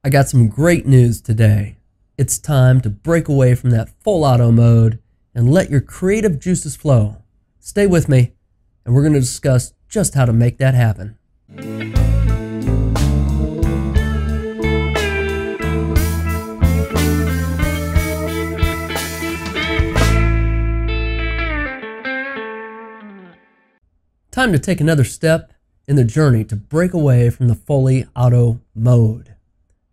I got some great news today. It's time to break away from that full auto mode and let your creative juices flow. Stay with me, and we're going to discuss just how to make that happen. Time to take another step in the journey to break away from the fully auto mode.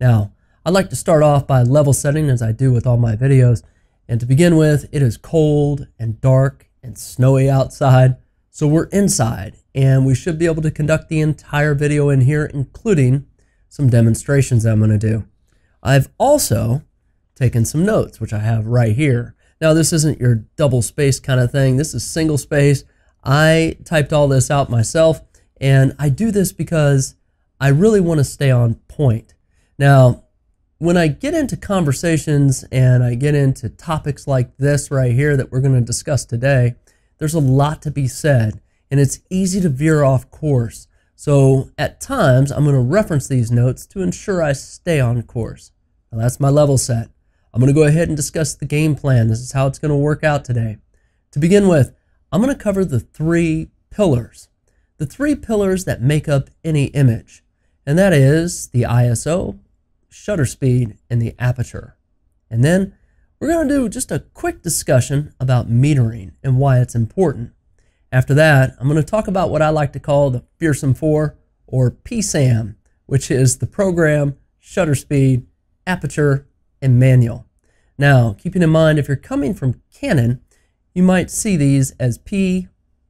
Now, I'd like to start off by level setting as I do with all my videos. And to begin with, it is cold and dark and snowy outside. So we're inside and we should be able to conduct the entire video in here, including some demonstrations I'm going to do. I've also taken some notes, which I have right here. Now, this isn't your double space kind of thing. This is single space. I typed all this out myself, and I do this because I really want to stay on point. Now, when I get into conversations and I get into topics like this right here that we're going to discuss today, there's a lot to be said, and it's easy to veer off course. So at times, I'm going to reference these notes to ensure I stay on course. Now, that's my level set. I'm going to go ahead and discuss the game plan. This is how it's going to work out today. To begin with, I'm going to cover the three pillars. The three pillars that make up any image, and that is the ISO, shutter speed, and the aperture. And then we're going to do just a quick discussion about metering and why it's important. After that, I'm going to talk about what I like to call the fearsome 4, or PSAM, which is the program, shutter speed, aperture, and manual. Now, keeping in mind, if you're coming from Canon, you might see these as P,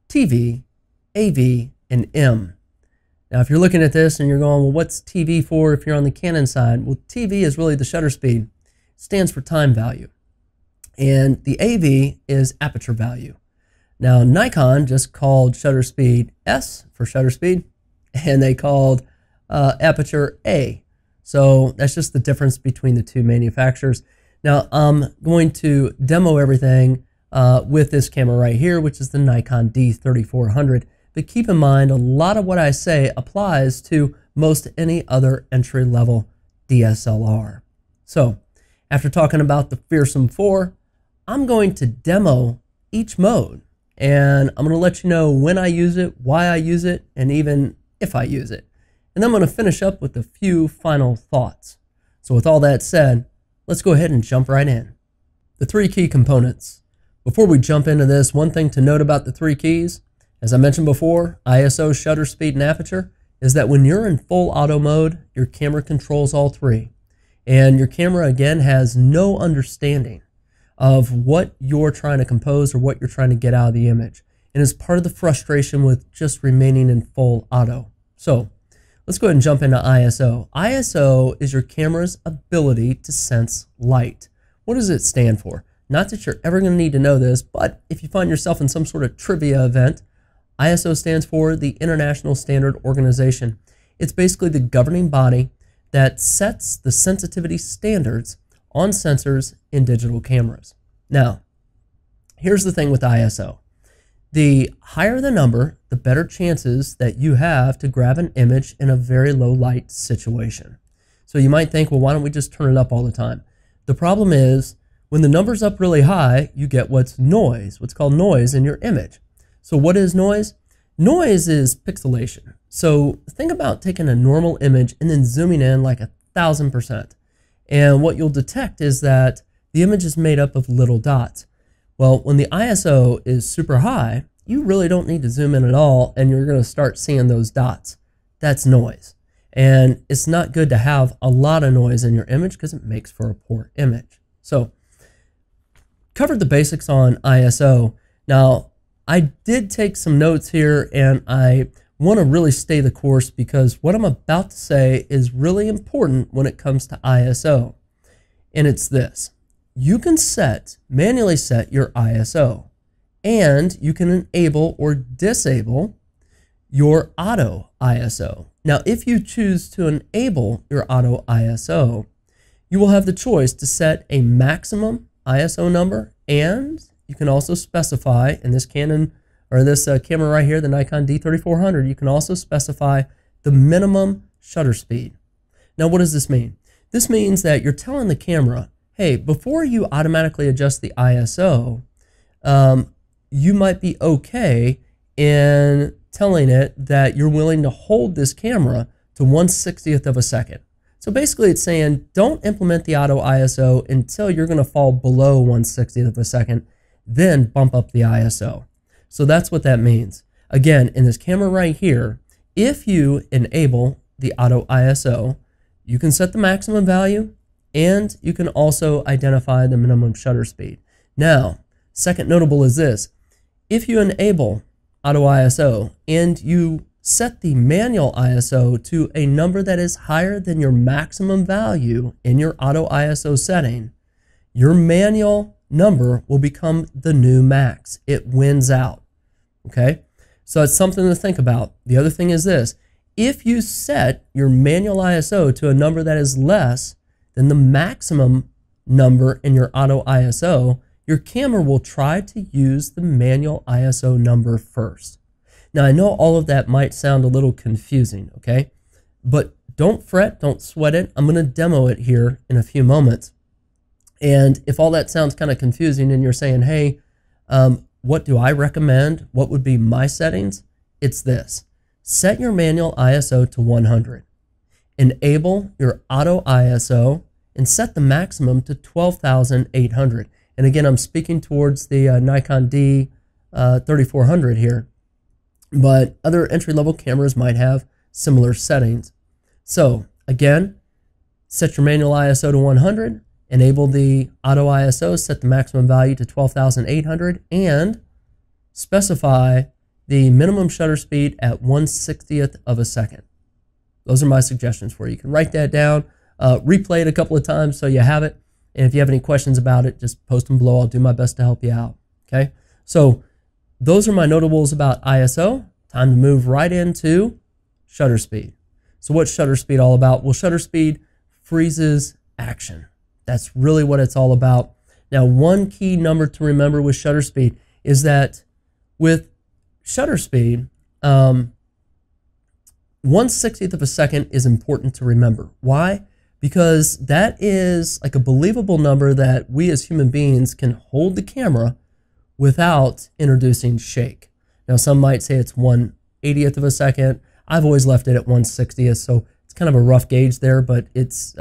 TV, AV, and M. Now, if you're looking at this and you're going, well, what's TV for if you're on the Canon side? Well, TV is really the shutter speed. It stands for time value. And the AV is aperture value. Now, Nikon just called shutter speed S for shutter speed, and they called aperture A. So that's just the difference between the two manufacturers. Now, I'm going to demo everything with this camera right here, which is the Nikon D3400. But keep in mind, a lot of what I say applies to most any other entry-level DSLR. So, after talking about the fearsome 4, I'm going to demo each mode. And I'm going to let you know when I use it, why I use it, and even if I use it. And then I'm going to finish up with a few final thoughts. So with all that said, let's go ahead and jump right in. The three key components. Before we jump into this, one thing to note about the three keys, as I mentioned before, ISO, shutter speed, and aperture, is that when you're in full auto mode, your camera controls all three. And your camera, again, has no understanding of what you're trying to compose or what you're trying to get out of the image. And it's part of the frustration with just remaining in full auto. So, let's go ahead and jump into ISO. ISO is your camera's ability to sense light. What does it stand for? Not that you're ever going to need to know this, but if you find yourself in some sort of trivia event, ISO stands for the International Standard Organization. It's basically the governing body that sets the sensitivity standards on sensors in digital cameras. Now, here's the thing with ISO. The higher the number, the better chances that you have to grab an image in a very low light situation. So you might think, well, why don't we just turn it up all the time? The problem is, when the number's up really high, you get what's called noise in your image. So what is noise? Noise is pixelation. So think about taking a normal image and then zooming in like 1,000%. And what you'll detect is that the image is made up of little dots. Well, when the ISO is super high, you really don't need to zoom in at all, and you're going to start seeing those dots. That's noise. And it's not good to have a lot of noise in your image because it makes for a poor image. So, covered the basics on ISO. Now, I did take some notes here, and I want to really stay the course because what I'm about to say is really important when it comes to ISO. And it's this. You can manually set your ISO, and you can enable or disable your auto ISO. Now, if you choose to enable your auto ISO, you will have the choice to set a maximum ISO number, and you can also specify in this Canon or this camera right here, the Nikon D3400, you can also specify the minimum shutter speed. Now, what does this mean? This means that you're telling the camera, hey, before you automatically adjust the ISO, you might be okay in telling it that you're willing to hold this camera to 1/60th of a second. So basically it's saying don't implement the auto ISO until you're going to fall below 1/60th of a second, then bump up the ISO. So that's what that means. Again, in this camera right here, if you enable the auto ISO, you can set the maximum value and you can also identify the minimum shutter speed. Now, second notable is this. If you enable auto ISO and you set the manual ISO to a number that is higher than your maximum value in your auto ISO setting, your manual number will become the new max. It wins out. Okay? So it's something to think about. The other thing is this. If you set your manual ISO to a number that is less than the maximum number in your auto ISO, your camera will try to use the manual ISO number first. Now, I know all of that might sound a little confusing, okay? But don't fret, don't sweat it. I'm going to demo it here in a few moments. And if all that sounds kind of confusing and you're saying, hey, what do I recommend? What would be my settings? It's this. Set your manual ISO to 100. Enable your auto ISO and set the maximum to 12,800. And again, I'm speaking towards the Nikon D3400 here. But other entry-level cameras might have similar settings. So again, set your manual ISO to 100, enable the auto ISO, set the maximum value to 12,800, and specify the minimum shutter speed at 1/60th of a second. Those are my suggestions for you. You can write that down, replay it a couple of times so you have it, and if you have any questions about it, just post them below. I'll do my best to help you out. Okay, so those are my notables about ISO. Time to move right into shutter speed. So what's shutter speed all about? Well, shutter speed freezes action. That's really what it's all about. Now, one key number to remember with shutter speed is that with shutter speed, 1/60th of a second is important to remember. Why? Because that is like a believable number that we as human beings can hold the camera without introducing shake. Now, some might say it's 1/80th of a second. I've always left it at 1/60th, so it's kind of a rough gauge there, but it's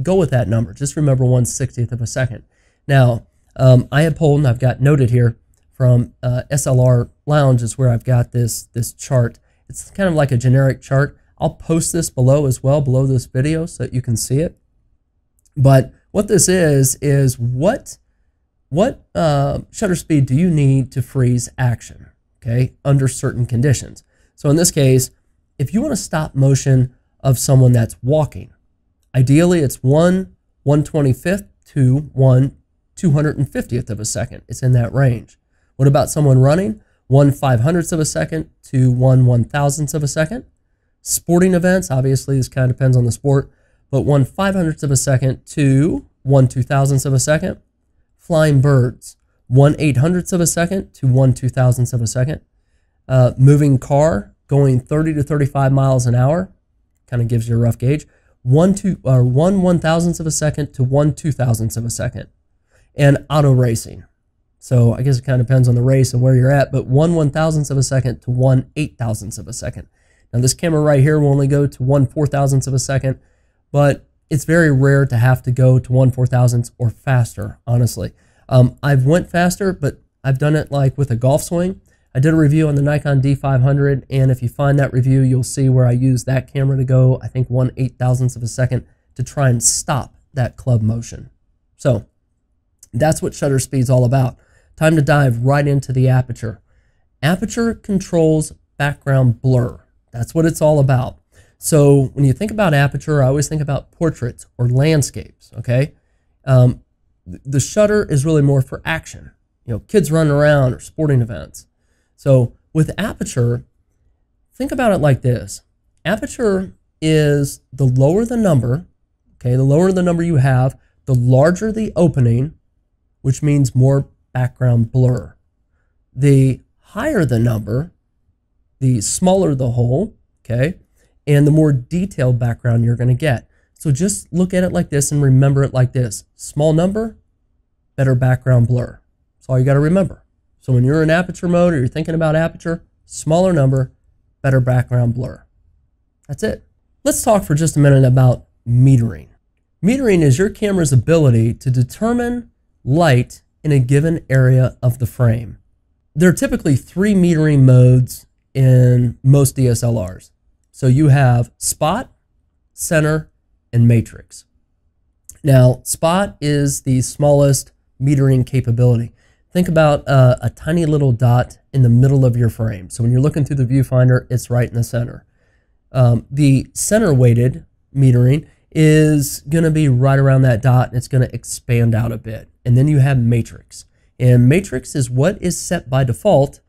go with that number. Just remember 1/60th of a second. Now, I had pulled, and I've got noted here from SLrlounge is where I've got this chart. It's kind of like a generic chart. I'll post this below as well, below this video, so that you can see it. But what this is what shutter speed do you need to freeze action, okay, under certain conditions? So in this case, if you want to stop motion of someone that's walking, ideally it's 1/125th to 1/250th of a second. It's in that range. What about someone running? 1/500th of a second to 1/1000th of a second. Sporting events, obviously this kind of depends on the sport, but 1/500th of a second to 1/2000th of a second. Flying birds, 1/800th of a second to 1/2000th of a second. Moving car, going 30 to 35 miles an hour, kind of gives you a rough gauge. 1/1000th of a second to 1/2000th of a second. And auto racing. So I guess it kind of depends on the race and where you're at, but 1/1000th of a second to 1/8000th of a second. Now this camera right here will only go to 1/4000th of a second, but it's very rare to have to go to 1/4000th or faster, honestly. I've went faster, but I've done it like with a golf swing. I did a review on the Nikon D500, and if you find that review, you'll see where I used that camera to go, I think 1/8000th of a second to try and stop that club motion. So that's what shutter speed's all about. Time to dive right into the aperture. Aperture controls background blur. That's what it's all about. So when you think about aperture, I always think about portraits or landscapes, okay? The shutter is really more for action. You know, kids running around or sporting events. So with aperture, think about it like this. Aperture is the lower the number, okay, the lower the number you have, the larger the opening, which means more background blur. The higher the number, the smaller the hole, okay, and the more detailed background you're going to get. So just look at it like this and remember it like this. Small number, better background blur. That's all you got to remember. So when you're in aperture mode or you're thinking about aperture, smaller number, better background blur. That's it. Let's talk for just a minute about metering. Metering is your camera's ability to determine light in a given area of the frame. There are typically 3 metering modes in most DSLRs. So you have spot, center, and matrix. Now, spot is the smallest metering capability. Think about a tiny little dot in the middle of your frame. So when you're looking through the viewfinder, it's right in the center. The center weighted metering is going to be right around that dot, and it's going to expand out a bit. And then you have matrix. And matrix is what is set by default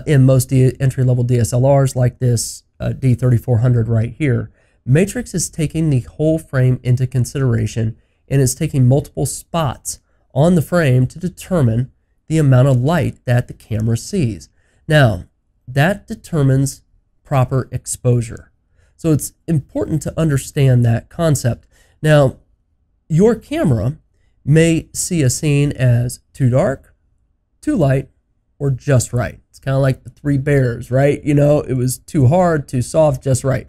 in most entry-level DSLRs like this D3400 right here. Matrix is taking the whole frame into consideration, and it's taking multiple spots on the frame to determine the amount of light that the camera sees. Now, that determines proper exposure. So it's important to understand that concept. Now, your camera may see a scene as too dark, too light, or just right. It's kind of like the 3 bears, right? You know, it was too hard, too soft, just right.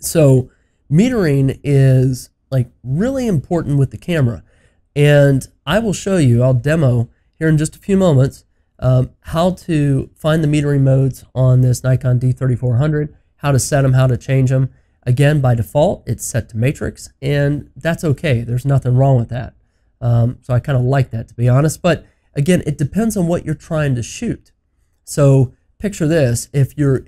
So metering is like really important with the camera. And I will show you, I'll demo here in just a few moments, how to find the metering modes on this Nikon D3400, how to set them, how to change them. Again, by default, it's set to matrix, and that's okay. There's nothing wrong with that. So I kind of like that, to be honest. But again, it depends on what you're trying to shoot. So picture this: if your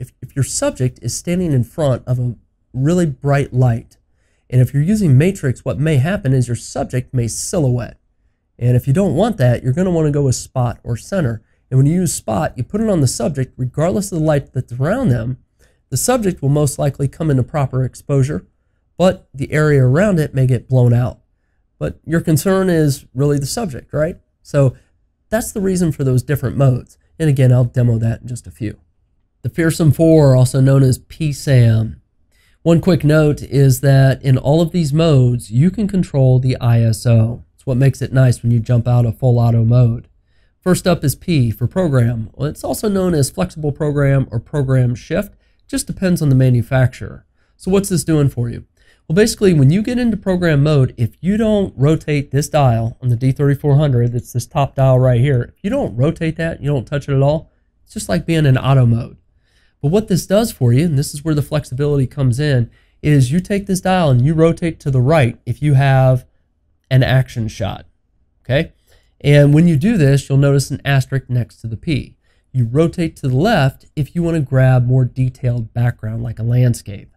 subject is standing in front of a really bright light, and if you're using matrix, what may happen is your subject may silhouette. And if you don't want that, you're going to want to go with spot or center. And when you use spot, you put it on the subject, regardless of the light that's around them. The subject will most likely come into proper exposure, but the area around it may get blown out. But your concern is really the subject, right? So that's the reason for those different modes. And again, I'll demo that in just a few. The Fearsome 4, also known as PSAM. One quick note is that in all of these modes, you can control the ISO. It's what makes it nice when you jump out of full auto mode. First up is P for program. Well, it's also known as flexible program or program shift. Just depends on the manufacturer. So what's this doing for you? Well, basically, when you get into program mode, if you don't rotate this dial on the D3400, that's this top dial right here, if you don't rotate that, you don't touch it at all, it's just like being in auto mode. But what this does for you, and this is where the flexibility comes in, is you take this dial and you rotate to the right if you have an action shot, okay? And when you do this, you'll notice an asterisk next to the P. You rotate to the left if you want to grab more detailed background like a landscape.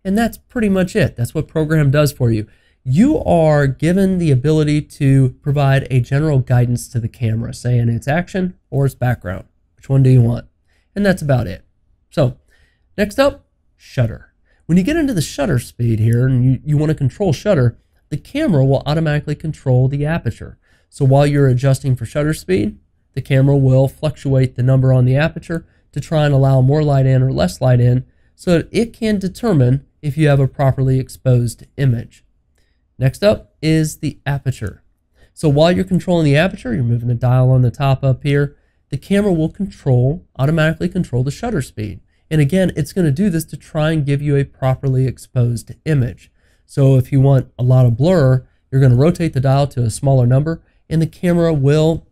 And that's pretty much it. That's what program does for you. You are given the ability to provide a general guidance to the camera, saying it's action or it's background. Which one do you want? And that's about it. So next up, shutter. When you get into the shutter speed here and you want to control shutter, the camera will automatically control the aperture. So while you're adjusting for shutter speed, the camera will fluctuate the number on the aperture to try and allow more light in or less light in so that it can determine if you have a properly exposed image. Next up is the aperture. So while you're controlling the aperture, you're moving the dial on the top up here, the camera will automatically control the shutter speed. And again, it's going to do this to try and give you a properly exposed image. So if you want a lot of blur, you're going to rotate the dial to a smaller number, and the camera will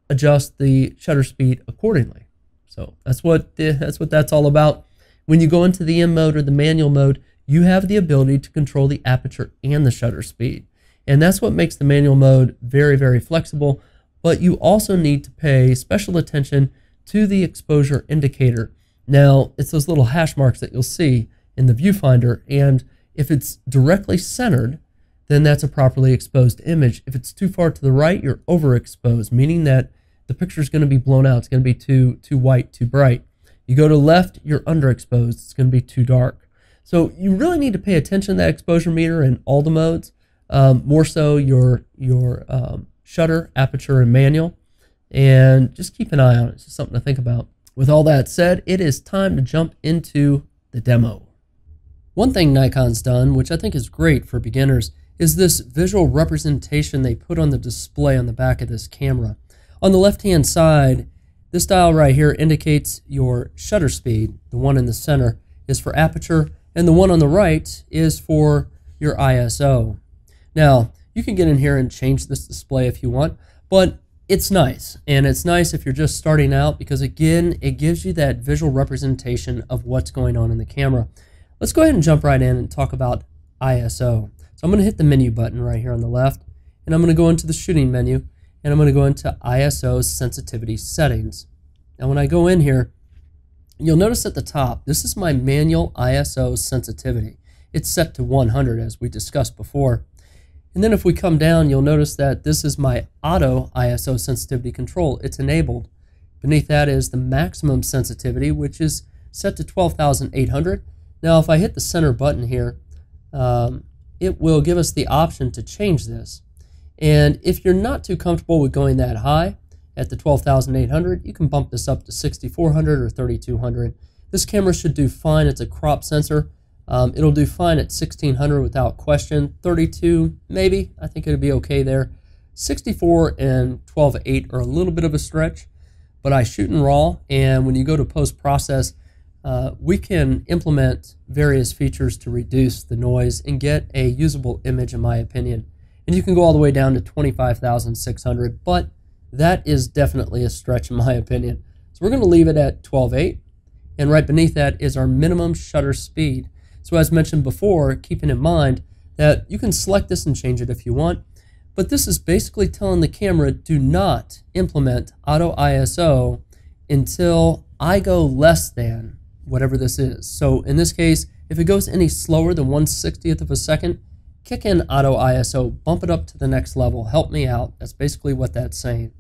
adjust the shutter speed accordingly. So that's what that's all about. When you go into the M mode or the manual mode, you have the ability to control the aperture and the shutter speed. And that's what makes the manual mode very, very flexible. But you also need to pay special attention to the exposure indicator. Now, it's those little hash marks that you'll see in the viewfinder, and if it's directly centered, then that's a properly exposed image. If it's too far to the right, you're overexposed, meaning that the picture is going to be blown out. It's going to be too white, too bright. You go to left, you're underexposed. It's going to be too dark. So you really need to pay attention to that exposure meter in all the modes, more so your shutter, aperture, and manual. And just keep an eye on it. It's just something to think about. With all that said, it is time to jump into the demo. One thing Nikon's done, which I think is great for beginners, is this visual representation they put on the display on the back of this camera. On the left-hand side, this dial right here indicates your shutter speed. The one in the center is for aperture, and the one on the right is for your ISO. Now, you can get in here and change this display if you want, but it's nice. And it's nice if you're just starting out because, again, it gives you that visual representation of what's going on in the camera. Let's go ahead and jump right in and talk about ISO. So I'm going to hit the menu button right here on the left, and I'm going to go into the shooting menu, and I'm going to go into ISO sensitivity settings. Now when I go in here, you'll notice at the top, this is my manual ISO sensitivity. It's set to 100 as we discussed before. And then if we come down, you'll notice that this is my auto ISO sensitivity control. It's enabled. Beneath that is the maximum sensitivity, which is set to 12,800. Now if I hit the center button here, it will give us the option to change this. And if you're not too comfortable with going that high at the 12,800, you can bump this up to 6,400 or 3,200. This camera should do fine. It's a crop sensor. It'll do fine at 1,600 without question. 32, maybe. I think it'll be okay there. 64 and 12.8 are a little bit of a stretch, but I shoot in RAW, and when you go to post-process, we can implement various features to reduce the noise and get a usable image, in my opinion. And you can go all the way down to 25,600, but that is definitely a stretch in my opinion. So we're going to leave it at 12.8, and right beneath that is our minimum shutter speed. So as mentioned before, keeping in mind that you can select this and change it if you want, but this is basically telling the camera, do not implement auto ISO until I go less than whatever this is. So in this case, if it goes any slower than 1/60th of a second, kick in auto ISO, bump it up to the next level, help me out. That's basically what that's saying.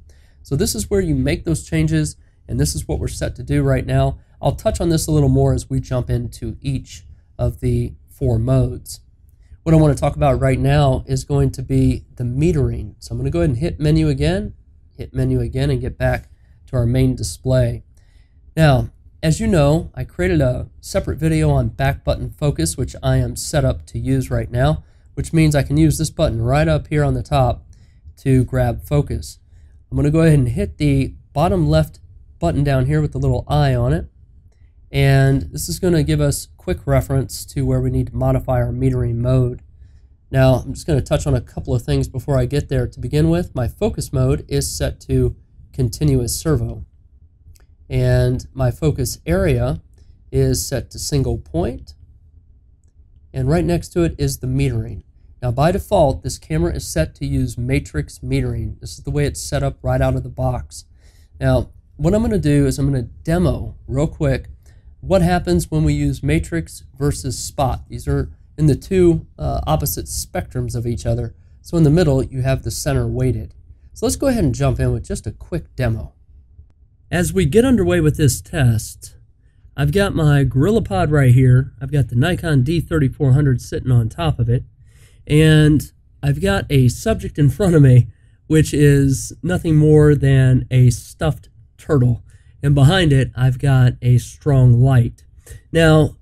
So this is where you make those changes, and this is what we're set to do right now. I'll touch on this a little more as we jump into each of the 4 modes. What I want to talk about right now is going to be the metering. So I'm going to go ahead and hit menu again, and get back to our main display. Now, as you know, I created a separate video on back button focus, which I am set up to use right now, which means I can use this button right up here on the top to grab focus. I'm going to go ahead and hit the bottom left button down here with the little eye on it, and this is going to give us quick reference to where we need to modify our metering mode. Now, I'm just going to touch on a couple of things before I get there. To begin with, my focus mode is set to continuous servo, and my focus area is set to single point, and right next to it is the metering. Now by default, this camera is set to use matrix metering. This is the way it's set up right out of the box. Now what I'm going to do is I'm going to demo real quick what happens when we use matrix versus spot. These are in the two opposite spectrums of each other. So in the middle you have the center weighted. So let's go ahead and jump in with just a quick demo. As we get underway with this test, I've got my GorillaPod right here. I've got the Nikon D3400 sitting on top of it, and I've got a subject in front of me which is nothing more than a stuffed turtle, and behind it I've got a strong light. Now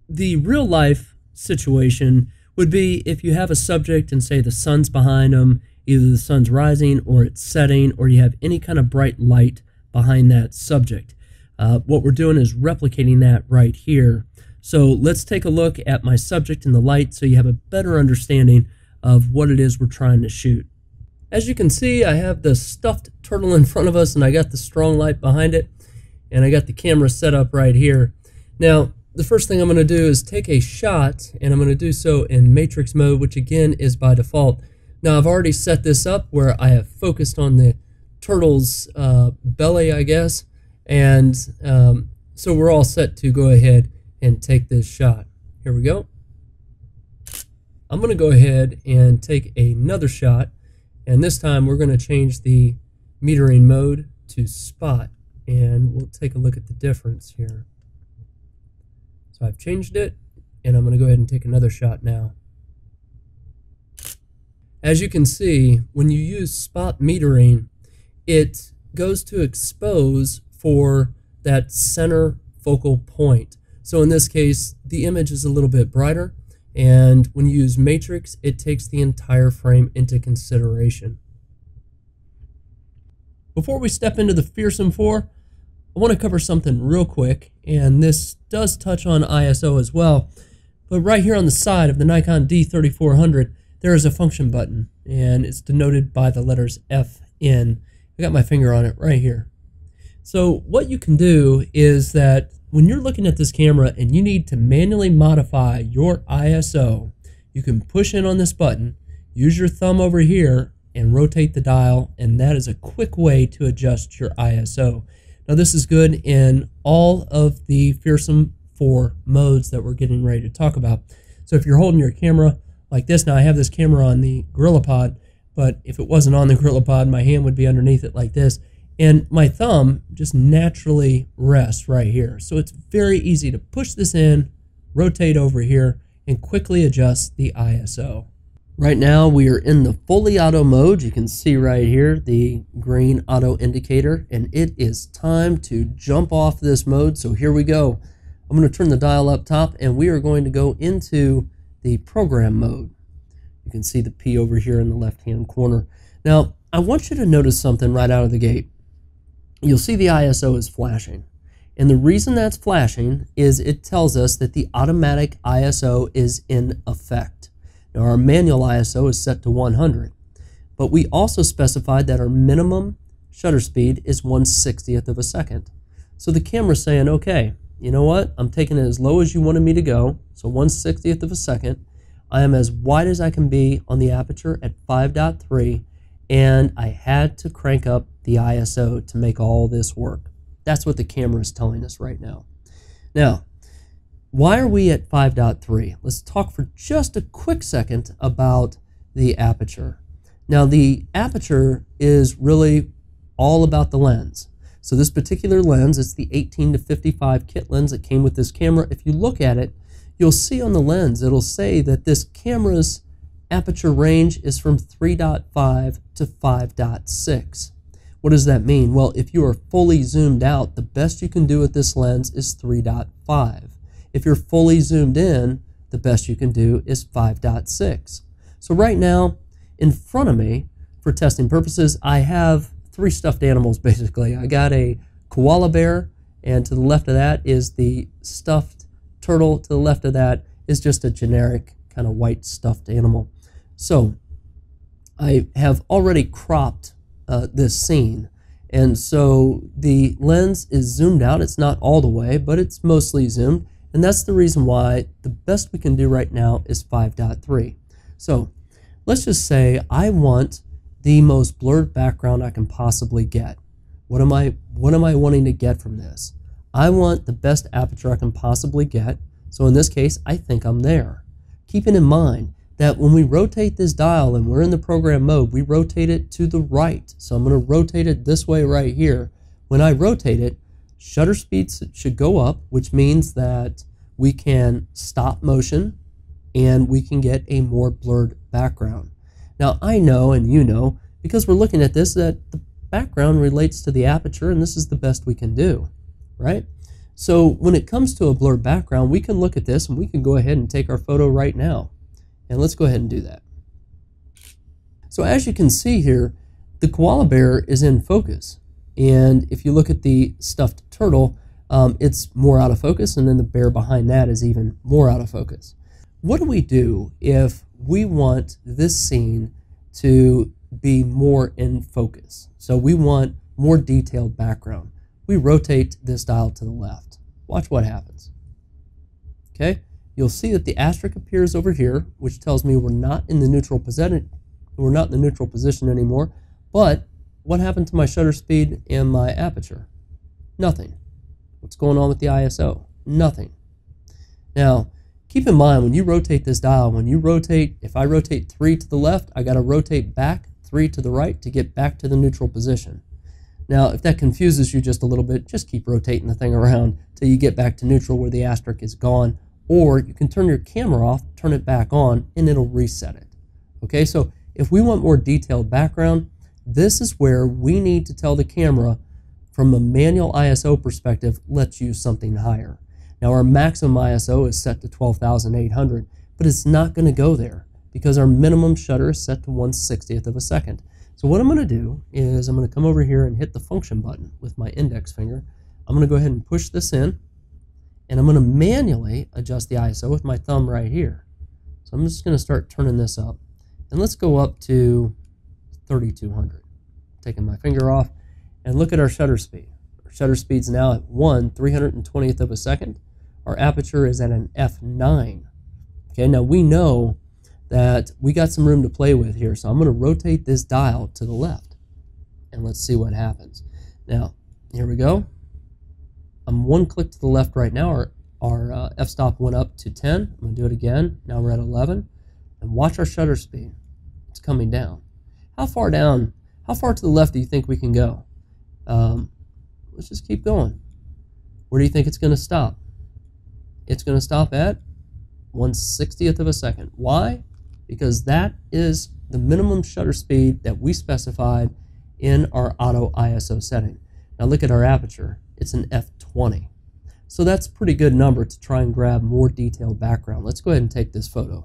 the real life situation would be if you have a subject and say the sun's behind them, either the sun's rising or it's setting, or you have any kind of bright light behind that subject. What we're doing is replicating that right here. So let's take a look at my subject and the light so you have a better understanding of what it is we're trying to shoot. As you can see, I have the stuffed turtle in front of us, and I got the strong light behind it, and I got the camera set up right here. Now the first thing I'm going to do is take a shot, and I'm going to do so in matrix mode, which again is by default. Now I've already set this up where I have focused on the turtle's belly, I guess, and so we're all set to go ahead and take this shot. Here we go. I'm going to go ahead and take another shot, and this time we're going to change the metering mode to spot, and we'll take a look at the difference here. So I've changed it, and I'm going to go ahead and take another shot now. As you can see, when you use spot metering, it goes to expose for that center focal point. So in this case, the image is a little bit brighter, and when you use matrix, it takes the entire frame into consideration. Before we step into the Fearsome 4, I want to cover something real quick, and this does touch on ISO as well. But right here on the side of the Nikon D3400, there is a function button, and it's denoted by the letters FN. I got my finger on it right here. So what you can do is that when you're looking at this camera and you need to manually modify your ISO, you can push in on this button, use your thumb over here, and rotate the dial, and that is a quick way to adjust your ISO. Now this is good in all of the Fearsome 4 modes that we're getting ready to talk about. So if you're holding your camera like this, now I have this camera on the GorillaPod, but if it wasn't on the GorillaPod, my hand would be underneath it like this, and my thumb just naturally rests right here. So it's very easy to push this in, rotate over here, and quickly adjust the ISO. Right now we are in the fully auto mode. You can see right here the green auto indicator, and it is time to jump off this mode. So here we go. I'm going to turn the dial up top, and we are going to go into the program mode. You can see the P over here in the left-hand corner. Now, I want you to notice something right out of the gate. You'll see the ISO is flashing. And the reason that's flashing is it tells us that the automatic ISO is in effect. Now, our manual ISO is set to 100, but we also specified that our minimum shutter speed is 1/60th of a second. So the camera's saying, okay, you know what? I'm taking it as low as you wanted me to go, so 1/60th of a second. I am as wide as I can be on the aperture at 5.3, and I had to crank up the ISO to make all this work. That's what the camera is telling us right now. Now, why are we at 5.3? Let's talk for just a quick second about the aperture. Now, the aperture is really all about the lens. So this particular lens, it's the 18-55 kit lens that came with this camera. If you look at it, you'll see on the lens, it'll say that this camera's aperture range is from 3.5 to 5.6. What does that mean? Well, if you are fully zoomed out, the best you can do with this lens is 3.5. If you're fully zoomed in, the best you can do is 5.6. So right now, in front of me, for testing purposes, I have 3 stuffed animals, basically. I got a koala bear, and to the left of that is the stuffed turtle. To the left of that is just a generic kind of white stuffed animal. So I have already cropped this scene, and so the lens is zoomed out. It's not all the way, but it's mostly zoomed, and that's the reason why the best we can do right now is 5.3. So let's just say I want the most blurred background I can possibly get. What am I wanting to get from this? I want the best aperture I can possibly get. So in this case, I think I'm there. Keeping in mind that when we rotate this dial and we're in the program mode, we rotate it to the right. So I'm going to rotate it this way right here. When I rotate it, shutter speeds should go up, which means that we can stop motion and we can get a more blurred background. Now I know, and you know, because we're looking at this, that the background relates to the aperture, and this is the best we can do, right? So when it comes to a blurred background, we can look at this and we can go ahead and take our photo right now. And let's go ahead and do that. So as you can see here, the koala bear is in focus. And if you look at the stuffed turtle, it's more out of focus, and then the bear behind that is even more out of focus. What do we do if we want this scene to be more in focus? So we want more detailed background. We rotate this dial to the left. Watch what happens. Okay, you'll see that the asterisk appears over here, which tells me we're not in the neutral position. We're not in the neutral position anymore. But what happened to my shutter speed and my aperture? Nothing. What's going on with the ISO? Nothing. Now, keep in mind, when you rotate this dial, if I rotate 3 to the left, I got to rotate back 3 to the right to get back to the neutral position. Now, if that confuses you just a little bit, just keep rotating the thing around till you get back to neutral where the asterisk is gone, or you can turn your camera off, turn it back on, and it'll reset it. Okay, so if we want more detailed background, this is where we need to tell the camera, from a manual ISO perspective, let's use something higher. Now our maximum ISO is set to 12,800, but it's not going to go there because our minimum shutter is set to 1/60th of a second. So what I'm going to do is I'm going to come over here and hit the function button with my index finger. I'm going to go ahead and push this in, and I'm going to manually adjust the ISO with my thumb right here. So I'm just going to start turning this up, and let's go up to 3200. Taking my finger off, and look at our shutter speed. Our shutter speed's now at 1/320th of a second. Our aperture is at an f9. Okay, now we know that we got some room to play with here, so I'm going to rotate this dial to the left, and let's see what happens. Now, here we go. I'm one click to the left right now. Our f-stop went up to 10. I'm going to do it again. Now we're at 11. And watch our shutter speed. It's coming down. How far down, how far to the left do you think we can go? Let's just keep going. Where do you think it's going to stop? It's going to stop at 1/60th of a second. Why? Because that is the minimum shutter speed that we specified in our auto ISO setting. Now look at our aperture. It's an f20. So that's a pretty good number to try and grab more detailed background. Let's go ahead and take this photo.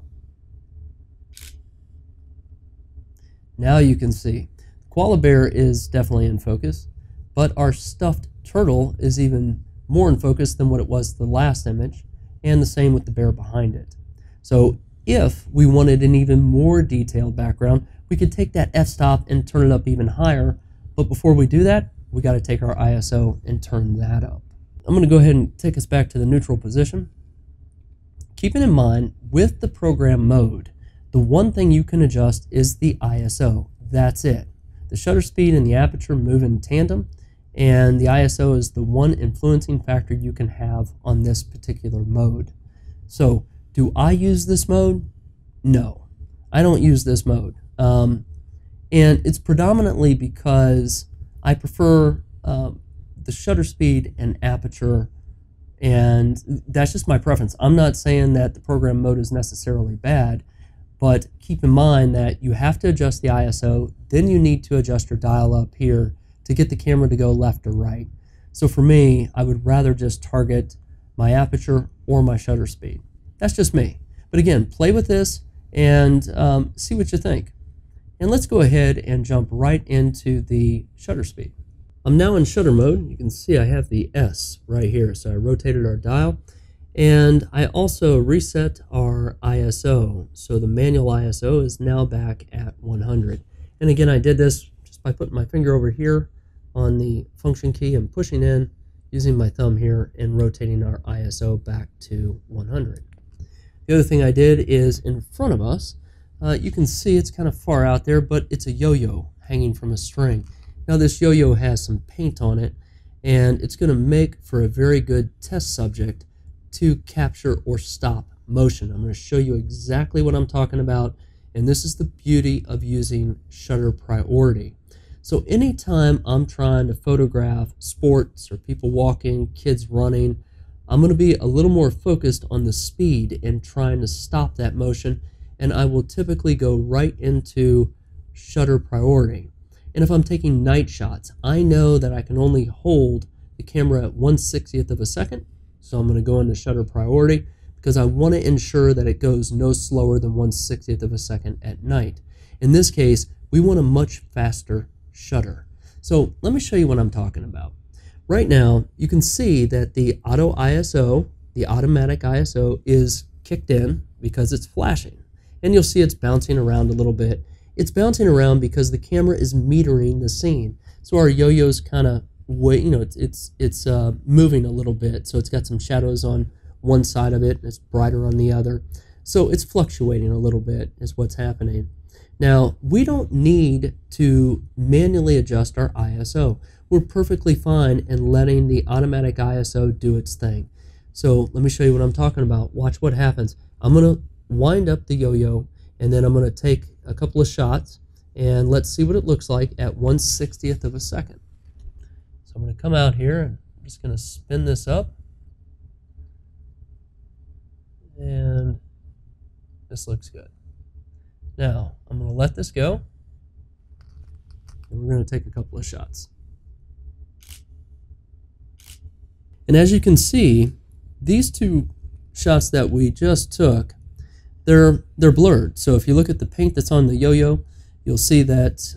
Now you can see koala bear is definitely in focus, but our stuffed turtle is even more in focus than what it was the last image, and the same with the bear behind it. So if we wanted an even more detailed background, we could take that f-stop and turn it up even higher, but before we do that, we got to take our ISO and turn that up. I'm going to go ahead and take us back to the neutral position. Keeping in mind, with the program mode, the one thing you can adjust is the ISO. That's it. The shutter speed and the aperture move in tandem, and the ISO is the one influencing factor you can have on this particular mode. So, do I use this mode? No, I don't use this mode. And it's predominantly because I prefer the shutter speed and aperture, and that's just my preference. I'm not saying that the program mode is necessarily bad, but keep in mind that you have to adjust the ISO, then you need to adjust your dial up here to get the camera to go left or right. So for me, I would rather just target my aperture or my shutter speed. That's just me. But again, play with this and see what you think. And let's go ahead and jump right into the shutter speed. I'm now in shutter mode. You can see I have the S right here. So I rotated our dial, and I also reset our ISO. So the manual ISO is now back at 100. And again, I did this just by putting my finger over here on the function key and pushing in, using my thumb here and rotating our ISO back to 100. The other thing I did is in front of us, you can see it's kind of far out there, but it's a yo-yo hanging from a string. Now this yo-yo has some paint on it, and it's going to make for a very good test subject to capture or stop motion. I'm going to show you exactly what I'm talking about, and this is the beauty of using shutter priority. So anytime I'm trying to photograph sports or people walking, kids running, I'm going to be a little more focused on the speed and trying to stop that motion, and I will typically go right into shutter priority. And if I'm taking night shots, I know that I can only hold the camera at 1/60th of a second, so I'm going to go into shutter priority because I want to ensure that it goes no slower than 1/60th of a second at night. In this case, we want a much faster shutter. So let me show you what I'm talking about. Right now, you can see that the auto ISO, the automatic ISO, is kicked in because it's flashing. And you'll see it's bouncing around a little bit. It's bouncing around because the camera is metering the scene. So our yo-yo's kind of, it's moving a little bit. So it's got some shadows on one side of it, and it's brighter on the other. So it's fluctuating a little bit is what's happening. Now, we don't need to manually adjust our ISO. We're perfectly fine in letting the automatic ISO do its thing. So let me show you what I'm talking about. Watch what happens. I'm going to wind up the yo-yo, and then I'm going to take a couple of shots, and let's see what it looks like at 1/60th of a second. So I'm going to come out here, and I'm just going to spin this up, and this looks good. Now, I'm going to let this go, and we're going to take a couple of shots. And as you can see, these two shots that we just took, they're blurred. So if you look at the paint that's on the yo-yo, you'll see that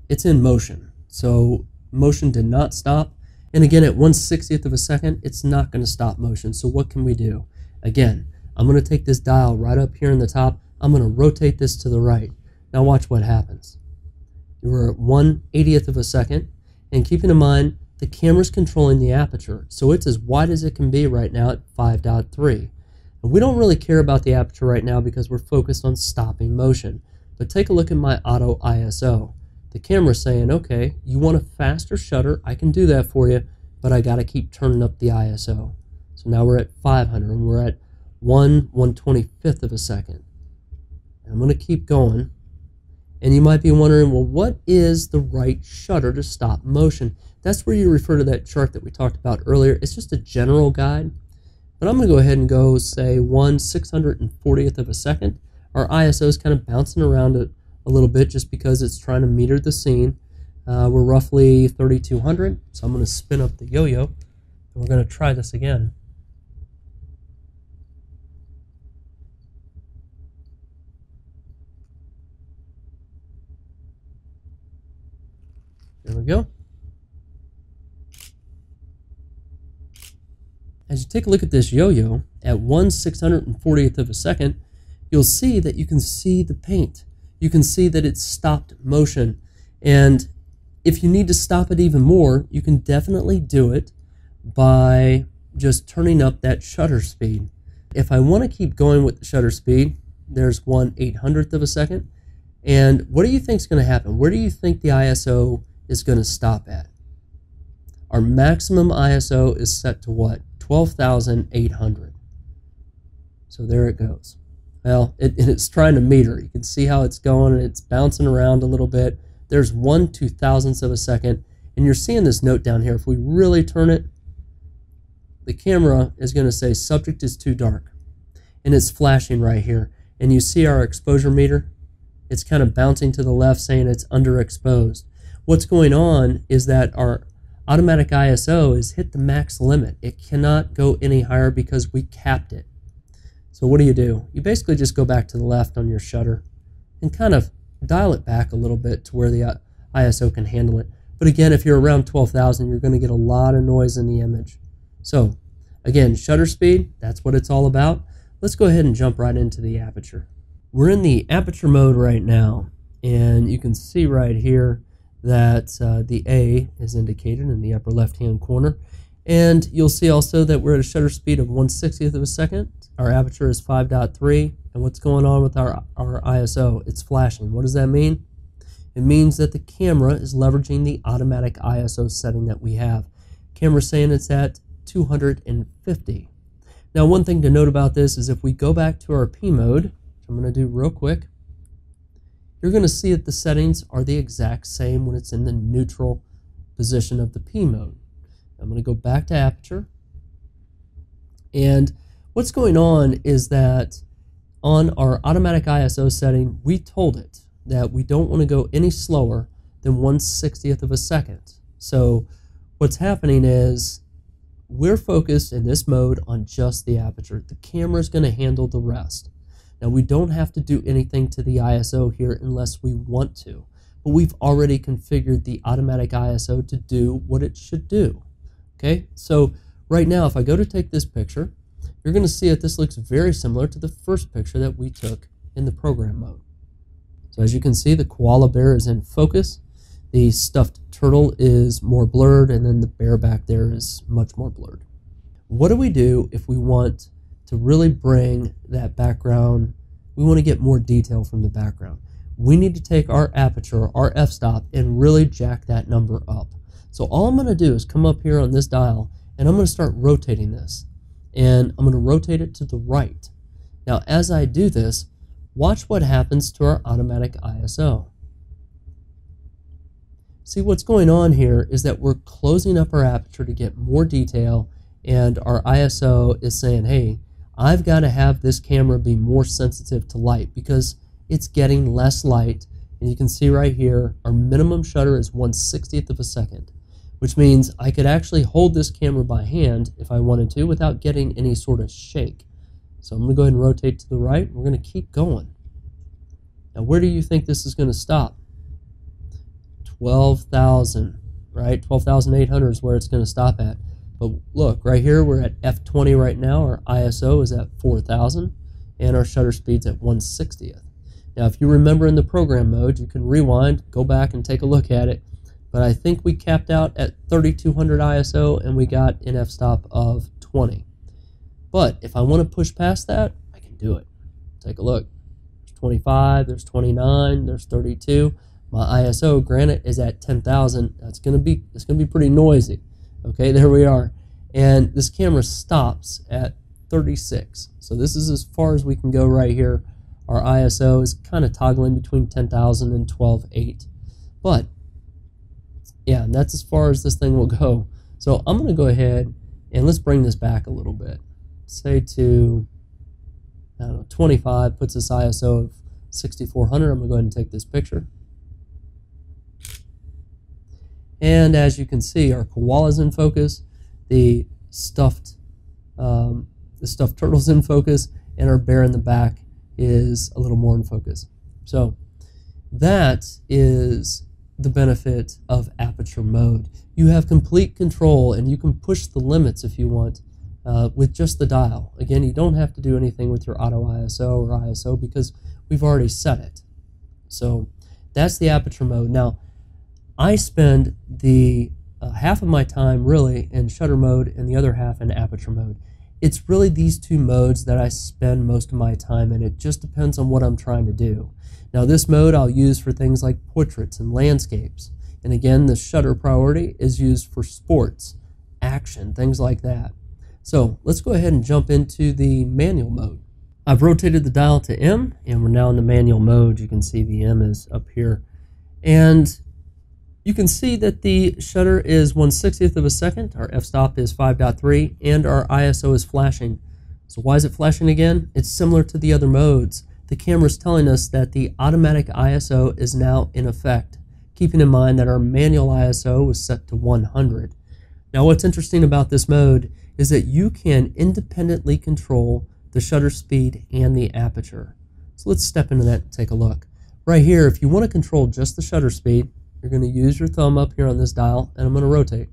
it's in motion. So motion did not stop. And again, at 1/60th of a second, it's not going to stop motion. So what can we do? Again, I'm going to take this dial right up here in the top. I'm going to rotate this to the right. Now watch what happens. We're at 1/80th of a second. And keeping in mind, the camera's controlling the aperture. So it's as wide as it can be right now at 5.3. And we don't really care about the aperture right now because we're focused on stopping motion. But take a look at my auto ISO. The camera's saying, okay, you want a faster shutter, I can do that for you, but I got to keep turning up the ISO. So now we're at 500, and we're at 1/125th of a second. And I'm going to keep going. And you might be wondering, well, what is the right shutter to stop motion? That's where you refer to that chart that we talked about earlier. It's just a general guide. But I'm going to go ahead and go, say, 1/640th of a second. Our ISO is kind of bouncing around a little bit just because it's trying to meter the scene. We're roughly 3200, so I'm going to spin up the yo-yo, and we're going to try this again. There we go. As you take a look at this yo-yo, at 1/640th of a second, you'll see that you can see the paint. You can see that it's stopped motion. And if you need to stop it even more, you can definitely do it by just turning up that shutter speed. If I want to keep going with the shutter speed, there's 1/800th of a second. And what do you think is going to happen? Where do you think the ISO is going to stop at? Our maximum ISO is set to what? 12,800. So there it goes. Well, it's trying to meter. You can see how it's going, and it's bouncing around a little bit. There's 1/2000th of a second, and you're seeing this note down here. If we really turn it, the camera is going to say subject is too dark, and it's flashing right here. And you see our exposure meter? It's kind of bouncing to the left, saying it's underexposed. What's going on is that our automatic ISO has hit the max limit. It cannot go any higher because we capped it. So what do? You basically just go back to the left on your shutter and kind of dial it back a little bit to where the ISO can handle it. But again, if you're around 12,000, you're going to get a lot of noise in the image. So again, shutter speed, that's what it's all about. Let's go ahead and jump right into the aperture. We're in the aperture mode right now, and you can see right here that the A is indicated in the upper left-hand corner. And you'll see also that we're at a shutter speed of 1/60th of a second. Our aperture is 5.3. And what's going on with our ISO? It's flashing. What does that mean? It means that the camera is leveraging the automatic ISO setting that we have. Camera's saying it's at 250. Now, one thing to note about this is if we go back to our P mode, which I'm going to do real quick, you're going to see that the settings are the exact same when it's in the neutral position of the P mode. I'm going to go back to aperture, and what's going on is that on our automatic ISO setting, we told it that we don't want to go any slower than 1/60th of a second. So what's happening is we're focused in this mode on just the aperture. The camera is going to handle the rest. Now, we don't have to do anything to the ISO here unless we want to, but we've already configured the automatic ISO to do what it should do. Okay, so right now, if I go to take this picture, you're going to see that this looks very similar to the first picture that we took in the program mode. So as you can see, the koala bear is in focus, the stuffed turtle is more blurred, and then the bear back there is much more blurred. What do we do if we want to really bring that background, we want to get more detail from the background? We need to take our aperture, our f-stop, and really jack that number up. So all I'm going to do is come up here on this dial, and I'm going to start rotating this. And I'm going to rotate it to the right. Now, as I do this, watch what happens to our automatic ISO. See, what's going on here is that we're closing up our aperture to get more detail, and our ISO is saying, hey, I've got to have this camera be more sensitive to light because it's getting less light. And you can see right here, our minimum shutter is 1/60th of a second, which means I could actually hold this camera by hand if I wanted to without getting any sort of shake. So I'm going to go ahead and rotate to the right. We're going to keep going. Now, where do you think this is going to stop? 12,000, right? 12,800 is where it's going to stop at. But look, right here, we're at f20 right now. Our ISO is at 4,000, and our shutter speed's at 1/60th. Now, if you remember in the program mode, you can rewind, go back and take a look at it. But I think we capped out at 3,200 ISO, and we got an f-stop of 20. But if I want to push past that, I can do it. Take a look. There's 25, there's 29, there's 32. My ISO, granted, is at 10,000. It's gonna be pretty noisy. Okay, there we are. And this camera stops at 36. So this is as far as we can go right here. Our ISO is kind of toggling between 10,000 and 12.8. But yeah, and that's as far as this thing will go. So I'm going to go ahead and let's bring this back a little bit. Say to, I don't know, 25, puts this ISO of 6400. I'm going to go ahead and take this picture. And as you can see, our koala's in focus, the stuffed turtle's in focus, and our bear in the back is a little more in focus. So that is the benefit of aperture mode. You have complete control, and you can push the limits if you want with just the dial. Again, you don't have to do anything with your auto ISO or ISO because we've already set it. So that's the aperture mode. Now, I spend the half of my time really in shutter mode and the other half in aperture mode. It's really these two modes that I spend most of my time in. It just depends on what I'm trying to do. Now, this mode I'll use for things like portraits and landscapes. And again, the shutter priority is used for sports, action, things like that. So let's go ahead and jump into the manual mode. I've rotated the dial to M, and we're now in the manual mode. You can see the M is up here. And you can see that the shutter is 1/60th of a second, our f-stop is 5.3, and our ISO is flashing. So why is it flashing again? It's similar to the other modes. The camera is telling us that the automatic ISO is now in effect, keeping in mind that our manual ISO was set to 100. Now, what's interesting about this mode is that you can independently control the shutter speed and the aperture. So let's step into that and take a look. Right here, if you want to control just the shutter speed, you're going to use your thumb up here on this dial, and I'm going to rotate.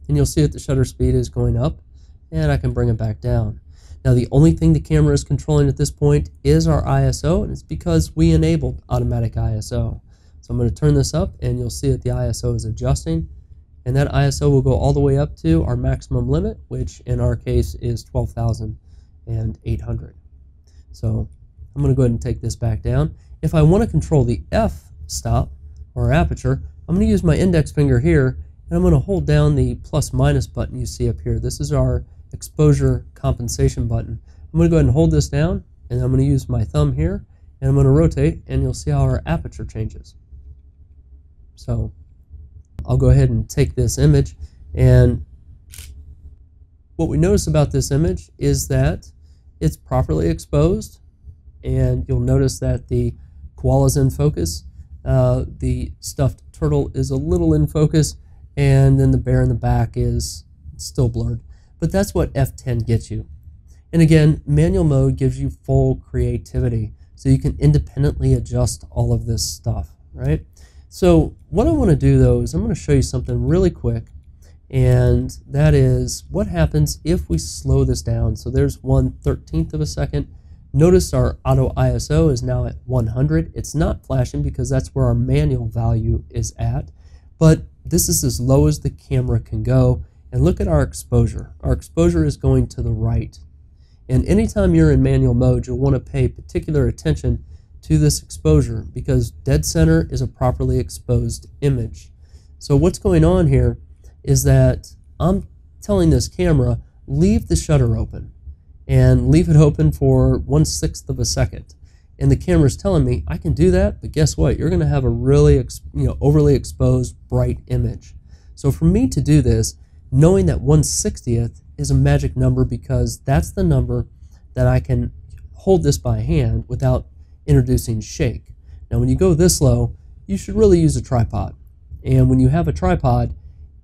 And you'll see that the shutter speed is going up, and I can bring it back down. Now, the only thing the camera is controlling at this point is our ISO, and it's because we enabled automatic ISO. So I'm going to turn this up, and you'll see that the ISO is adjusting, and that ISO will go all the way up to our maximum limit, which in our case is 12,800. So I'm going to go ahead and take this back down. If I want to control the f-stop, or aperture, I'm going to use my index finger here, and I'm going to hold down the plus-minus button you see up here. This is our exposure compensation button. I'm going to go ahead and hold this down, and I'm going to use my thumb here, and I'm going to rotate, and you'll see how our aperture changes. So I'll go ahead and take this image, and what we notice about this image is that it's properly exposed, and you'll notice that the koala's in focus. The stuffed turtle is a little in focus, and then the bear in the back is still blurred. But that's what F10 gets you. And again, manual mode gives you full creativity, so you can independently adjust all of this stuff, right? So what I want to do, though, is I'm going to show you something really quick, and that is what happens if we slow this down. So there's 1/13 of a second. Notice our auto ISO is now at 100. It's not flashing because that's where our manual value is at, but this is as low as the camera can go. And look at our exposure. Our exposure is going to the right. And anytime you're in manual mode, you'll want to pay particular attention to this exposure because dead center is a properly exposed image. So what's going on here is that I'm telling this camera, leave the shutter open. And leave it open for 1/6 of a second. And the camera's telling me I can do that, but guess what? You're going to have a really overly exposed bright image. So for me to do this, knowing that 1/60th is a magic number because that's the number that I can hold this by hand without introducing shake. Now when you go this low, you should really use a tripod. And when you have a tripod,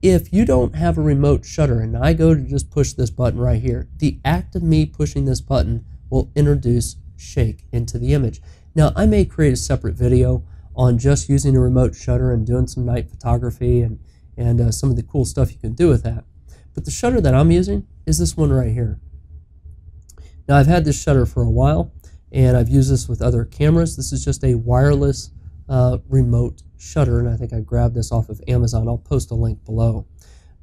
if you don't have a remote shutter and I go to just push this button right here, the act of me pushing this button will introduce shake into the image. Now, I may create a separate video on just using a remote shutter and doing some night photography and some of the cool stuff you can do with that. But the shutter that I'm using is this one right here. Now, I've had this shutter for a while, and I've used this with other cameras. This is just a wireless remote shutter, and I think I grabbed this off of Amazon. I'll post a link below.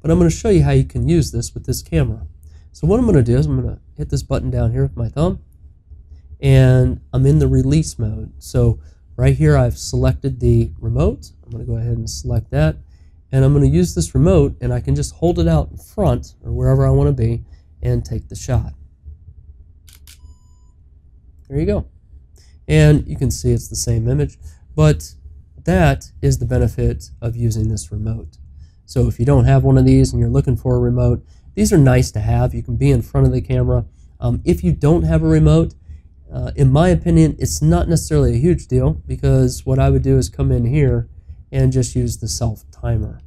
But I'm going to show you how you can use this with this camera. So what I'm going to do is I'm going to hit this button down here with my thumb, and I'm in the release mode. So right here I've selected the remote. I'm going to go ahead and select that, and I'm going to use this remote, and I can just hold it out in front or wherever I want to be and take the shot. There you go. And you can see it's the same image, but that is the benefit of using this remote. So if you don't have one of these and you're looking for a remote, these are nice to have. You can be in front of the camera. If you don't have a remote, in my opinion, it's not necessarily a huge deal, because what I would do is come in here and just use the self timer.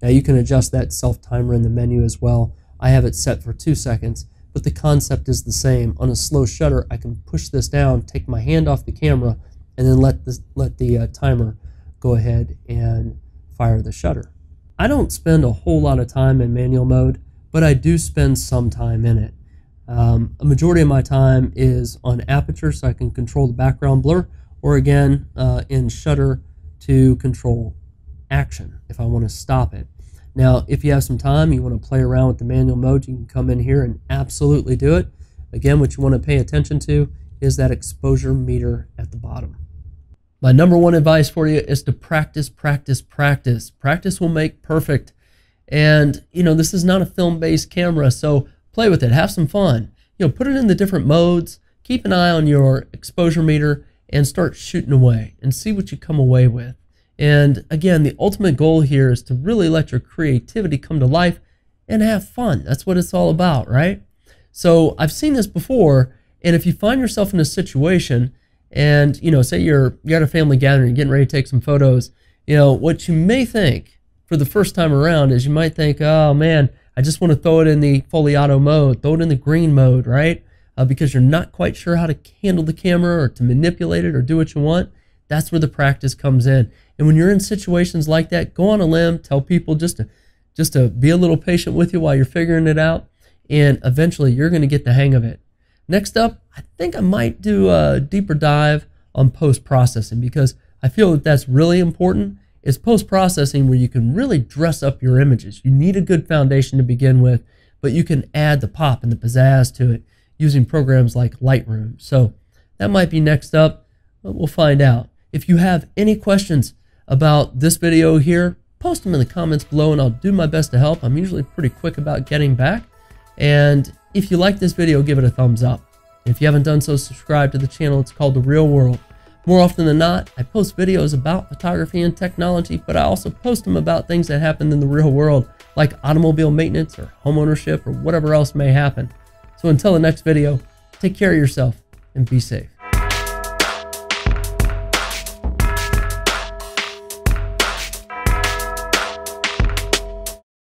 Now you can adjust that self timer in the menu as well. I have it set for 2 seconds, but the concept is the same. On a slow shutter, I can push this down, take my hand off the camera, and then let the timer go ahead and fire the shutter. I don't spend a whole lot of time in manual mode, but I do spend some time in it. A majority of my time is on Aperture, so I can control the background blur, or again, in shutter to control action if I want to stop it. Now, if you have some time, you want to play around with the manual mode, you can come in here and absolutely do it. Again, what you want to pay attention to is that exposure meter at the bottom. My number one advice for you is to practice, practice, practice. Practice will make perfect. And, you know, this is not a film-based camera, so play with it, have some fun. You know, put it in the different modes, keep an eye on your exposure meter, and start shooting away and see what you come away with. And again, the ultimate goal here is to really let your creativity come to life and have fun. That's what it's all about, right? So I've seen this before, and if you find yourself in a situation and, you know, say you're at a family gathering, you're getting ready to take some photos, you know, what you may think for the first time around is you might think, oh man, I just want to throw it in the fully auto mode, throw it in the green mode, right? Because you're not quite sure how to handle the camera or to manipulate it or do what you want. That's where the practice comes in. And when you're in situations like that, go on a limb, tell people just to be a little patient with you while you're figuring it out, and eventually you're going to get the hang of it. Next up, I think I might do a deeper dive on post-processing, because I feel that that's really important. It's post-processing where you can really dress up your images. You need a good foundation to begin with, but you can add the pop and the pizzazz to it using programs like Lightroom. So that might be next up, but we'll find out. If you have any questions about this video here, post them in the comments below and I'll do my best to help. I'm usually pretty quick about getting back. And if you like this video, give it a thumbs up. If you haven't done so, subscribe to the channel. It's called The Real World. More often than not, I post videos about photography and technology, but I also post them about things that happen in the real world, like automobile maintenance or home ownership or whatever else may happen. So until the next video, take care of yourself and be safe.